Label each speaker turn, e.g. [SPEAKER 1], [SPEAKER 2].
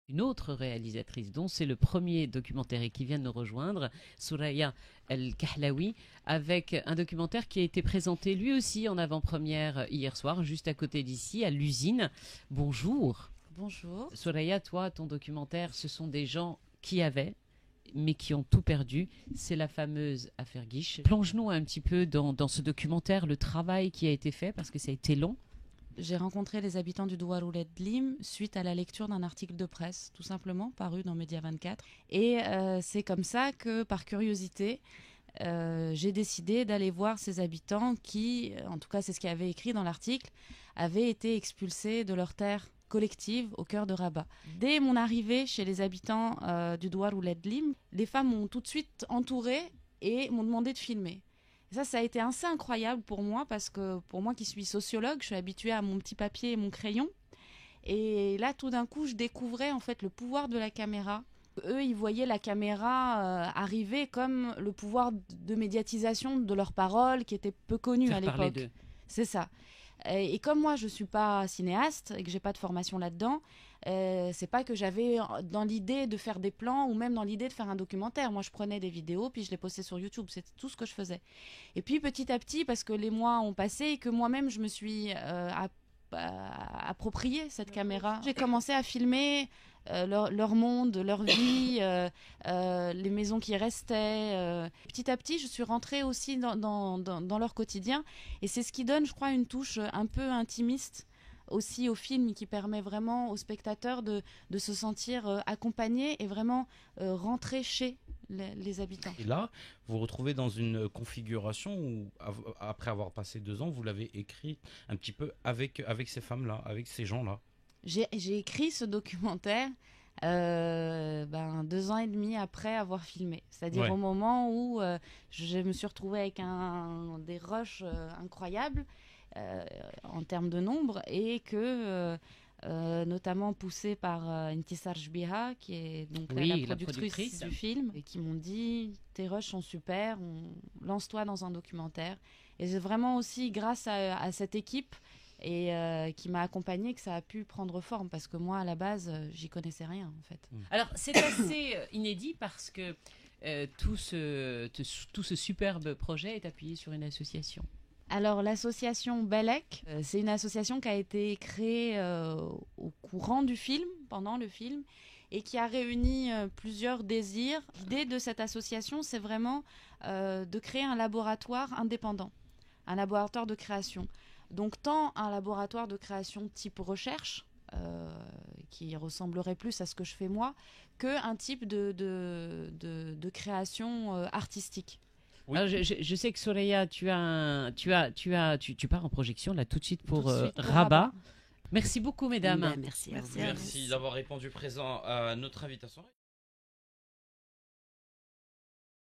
[SPEAKER 1] Une autre réalisatrice dont c'est le premier documentaire et qui vient de nous rejoindre, Soraya El-Kahlaoui, avec un documentaire qui a été présenté lui aussi en avant-première hier soir, juste à côté d'ici, à l'usine. Bonjour.
[SPEAKER 2] Bonjour.
[SPEAKER 1] Soraya, toi, ton documentaire, ce sont des gens qui avaient mais qui ont tout perdu. C'est la fameuse affaire Guiche. Plonge-nous un petit peu dans ce documentaire, le travail qui a été fait, parce que ça a été long.
[SPEAKER 2] J'ai rencontré les habitants du Douarouled Lim suite à la lecture d'un article de presse, tout simplement, paru dans Média 24. Et c'est comme ça que, par curiosité, j'ai décidé d'aller voir ces habitants qui, en tout cas c'est ce qu'il y avait écrit dans l'article, avaient été expulsés de leur terre collective au cœur de Rabat. Dès mon arrivée chez les habitants du Douarouled Lim, les femmes m'ont tout de suite entourée et m'ont demandé de filmer. Et ça a été assez incroyable pour moi parce que pour moi qui suis sociologue, je suis habituée à mon petit papier et mon crayon. Et là, tout d'un coup, je découvrais en fait le pouvoir de la caméra. Eux, ils voyaient la caméra arriver comme le pouvoir de médiatisation de leurs paroles qui était peu connu à l'époque. C'est ça. Et comme moi, je ne suis pas cinéaste et que j'ai pas de formation là-dedans, c'est pas que j'avais dans l'idée de faire des plans ou même dans l'idée de faire un documentaire. Moi, je prenais des vidéos puis je les postais sur YouTube. C'était tout ce que je faisais. Et puis petit à petit, parce que les mois ont passé et que moi-même, je me suis approprié cette caméra, j'ai commencé à filmer leur monde, leur vie, les maisons qui restaient. Petit à petit, je suis rentrée aussi dans leur quotidien. Et c'est ce qui donne, je crois, une touche un peu intimiste aussi au film, qui permet vraiment aux spectateurs de se sentir accompagnés et vraiment rentrer chez les habitants.
[SPEAKER 3] Et là, vous vous retrouvez dans une configuration où, après avoir passé 2 ans, vous l'avez écrit un petit peu avec ces femmes-là, avec ces gens-là.
[SPEAKER 2] J'ai écrit ce documentaire 2 ans et demi après avoir filmé. C'est-à-dire au moment où je me suis retrouvée avec des rushs incroyables en termes de nombre et que... notamment poussée par Intisar Jbiha, qui est donc la productrice du film, et qui m'ont dit tes rushs sont super, lance-toi dans un documentaire. Et c'est vraiment aussi grâce à cette équipe et qui m'a accompagnée que ça a pu prendre forme, parce que moi à la base j'y connaissais rien en fait.
[SPEAKER 1] Alors c'est assez inédit parce que tout ce superbe projet est appuyé sur une association.
[SPEAKER 2] Alors l'association Belek, c'est une association qui a été créée au courant du film, pendant le film, et qui a réuni plusieurs désirs. L'idée de cette association, c'est vraiment de créer un laboratoire indépendant, un laboratoire de création. Donc tant un laboratoire de création type recherche, qui ressemblerait plus à ce que je fais moi, qu'un type de création artistique.
[SPEAKER 1] Oui. Alors, je sais que Soraya, tu pars en projection là tout de suite pour Rabat. Merci beaucoup, mesdames.
[SPEAKER 2] Merci
[SPEAKER 3] d'avoir répondu présent à notre invitation.